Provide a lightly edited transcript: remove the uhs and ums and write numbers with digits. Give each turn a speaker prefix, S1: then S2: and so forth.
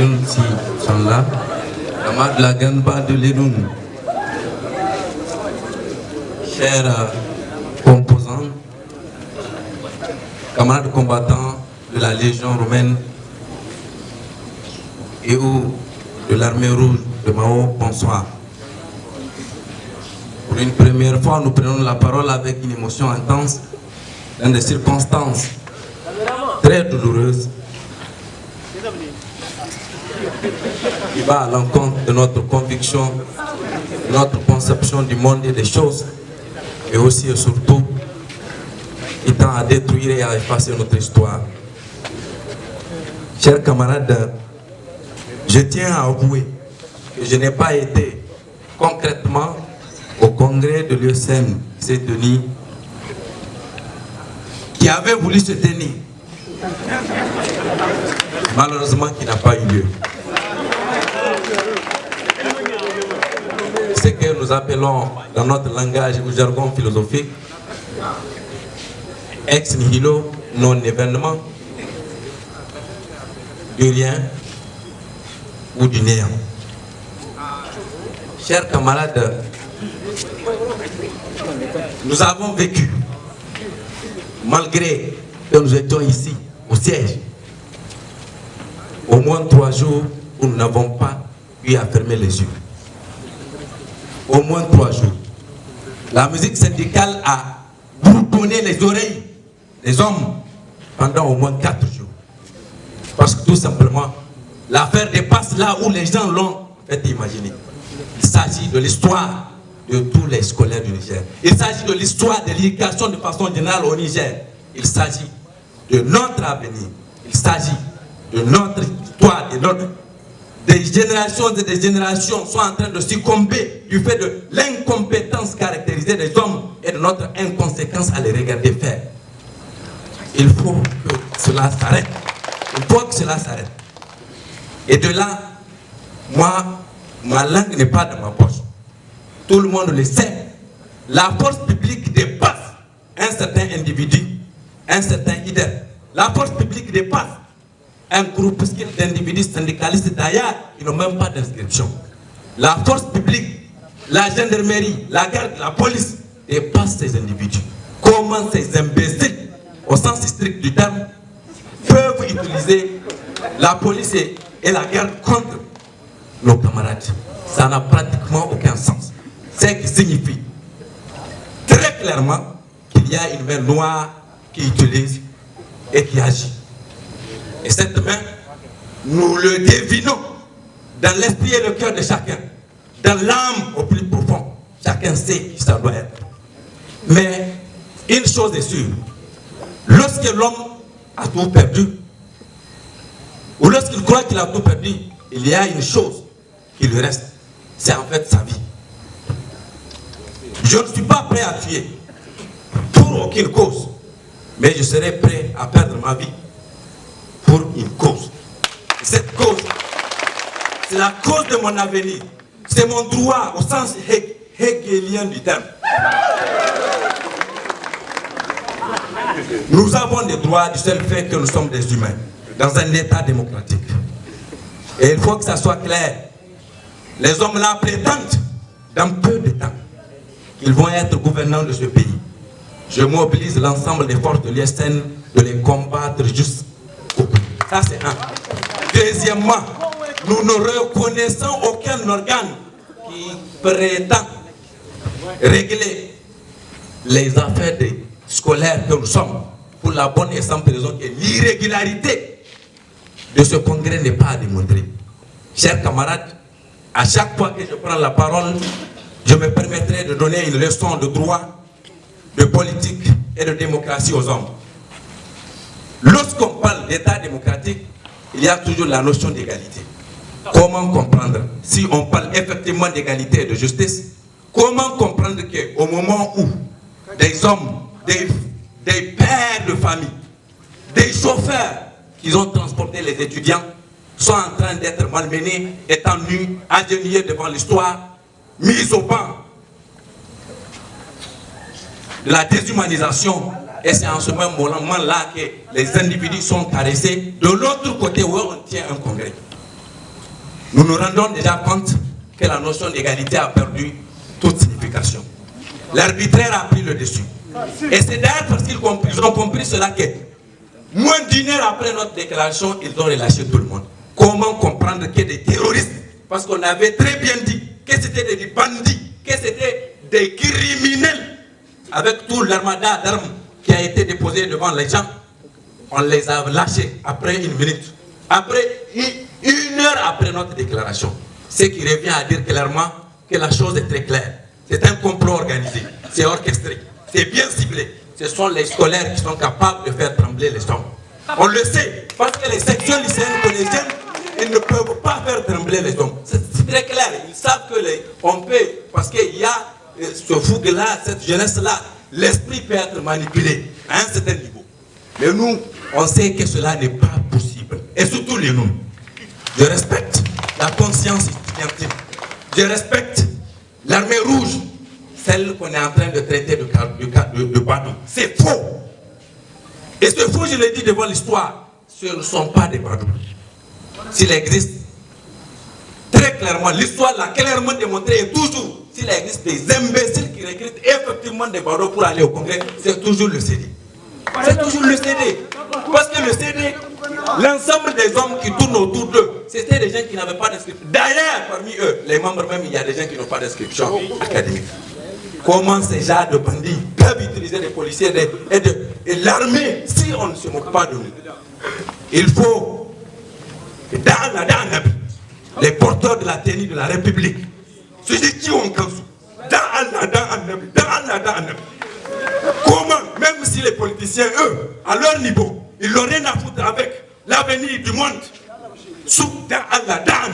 S1: S'ils sont là, camarades la grande bande de l'Iroun, chers composants, camarades combattants de la Légion romaine et ou de l'armée rouge de Mao, bonsoir. Pour une première fois, nous prenons la parole avec une émotion intense dans des circonstances très douloureuses qui va à l'encontre de notre conviction, de notre conception du monde et des choses, et aussi et surtout qui tend à détruire et à effacer notre histoire. Chers camarades, je tiens à avouer que je n'ai pas été concrètement au congrès de l'USN qui s'est tenu, qui avait voulu se tenir, malheureusement qui n'a pas eu lieu. Ce que nous appelons dans notre langage ou jargon philosophique ex nihilo, non-événement, du rien ou du néant. Chers camarades, nous avons vécu, malgré que nous étions ici au siège, au moins 3 jours où nous n'avons pas pu fermer les yeux. Au moins 3 jours. La musique syndicale a bourdonné les oreilles des hommes pendant au moins 4 jours. Parce que tout simplement, l'affaire dépasse là où les gens l'ont fait imaginer. Il s'agit de l'histoire de tous les scolaires du Niger. Il s'agit de l'histoire de l'éducation de façon générale au Niger. Il s'agit de notre avenir. Il s'agit de notre histoire, de notre... Des générations et des générations sont en train de succomber du fait de l'incompétence caractérisée des hommes et de notre inconséquence à les regarder faire. Il faut que cela s'arrête. Il faut que cela s'arrête. Et de là, moi, ma langue n'est pas dans ma poche. Tout le monde le sait. La force publique dépasse un certain individu, un certain leader. La force publique dépasse un groupe d'individus syndicalistes d'ailleurs qui n'ont même pas d'inscription. La force publique, la gendarmerie, la garde, la police dépassent ces individus. Comment ces imbéciles, au sens strict du terme, peuvent utiliser la police et la garde contre nos camarades? Ça n'a pratiquement aucun sens. C'est ce qui signifie très clairement qu'il y a une main noire qui utilise et qui agit. Et cette main, nous le devinons dans l'esprit et le cœur de chacun, dans l'âme au plus profond. Chacun sait qui ça doit être. Mais une chose est sûre, lorsque l'homme a tout perdu, ou lorsqu'il croit qu'il a tout perdu, il y a une chose qui lui reste, c'est en fait sa vie. Je ne suis pas prêt à tuer pour aucune cause, mais je serai prêt à perdre ma vie pour une cause. Et cette cause, c'est la cause de mon avenir. C'est mon droit au sens hegelien du terme. Nous avons des droits du seul fait que nous sommes des humains dans un état démocratique. Et il faut que ça soit clair. Les hommes là prétendent dans peu de temps qu'ils vont être gouvernants de ce pays. Je mobilise l'ensemble des forces de l'USN de les combattre jusqu'au bout. Ça c'est un. Deuxièmement, nous ne reconnaissons aucun organe qui prétend régler les affaires des scolaires que nous sommes pour la bonne et simple raison que l'irrégularité de ce congrès n'est pas à démontrer. Chers camarades, à chaque fois que je prends la parole, je me permettrai de donner une leçon de droit, de politique et de démocratie aux hommes. Lorsqu'on parle d'état démocratique, il y a toujours la notion d'égalité. Comment comprendre, si on parle effectivement d'égalité et de justice, comment comprendre qu'au moment où des hommes, des pères de famille, des chauffeurs qui ont transporté les étudiants sont en train d'être malmenés, étant nus, agenouillés devant l'histoire, mis au banc de la déshumanisation, et c'est en ce même moment-là que les individus sont caressés. De l'autre côté, où on tient un congrès, nous nous rendons déjà compte que la notion d'égalité a perdu toute signification. L'arbitraire a pris le dessus. Et c'est d'ailleurs parce qu'ils ont compris cela que moins d'une heure après notre déclaration, ils ont relâché tout le monde. Comment comprendre que des terroristes, parce qu'on avait très bien dit que c'était des bandits, que c'était des criminels, avec tout l'armada d'armes qui a été déposé devant les gens, on les a lâchés après une minute. Après, une heure après notre déclaration. Ce qui revient à dire clairement que la chose est très claire. C'est un complot organisé, c'est orchestré, c'est bien ciblé. Ce sont les scolaires qui sont capables de faire trembler les gens. On le sait, parce que les sections lycéennes collégiennes, ils ne peuvent pas faire trembler les hommes. C'est très clair, ils savent que on peut, parce qu'il y a ce fougue-là, cette jeunesse-là, l'esprit peut être manipulé à un certain niveau. Mais nous, on sait que cela n'est pas possible. Et surtout les nous. Je respecte la conscience étudiantine. Je respecte l'armée rouge, celle qu'on est en train de traiter de badauds. C'est faux. Et c'est faux, je le dis devant l'histoire, ce ne sont pas des badauds. S'il existe, très clairement, l'histoire l'a clairement démontré, et toujours, s'il existe des imbéciles qui recrutent effectivement des badauds pour aller au congrès, c'est toujours le CD. C'est toujours le CD. Parce que le CD, l'ensemble des hommes qui tournent autour d'eux, c'était des gens qui n'avaient pas d'inscription. D'ailleurs, parmi eux, les membres même, il y a des gens qui n'ont pas d'inscription académique. Comment ces gens de bandits peuvent utiliser les policiers et l'armée si on ne se moque pas de nous? Il faut que les porteurs de la tenue de la République, ceux qui ont causé, comment, même si les politiciens, eux, à leur niveau, ils n'ont rien à foutre avec l'avenir du monde, sous dans Allah, dans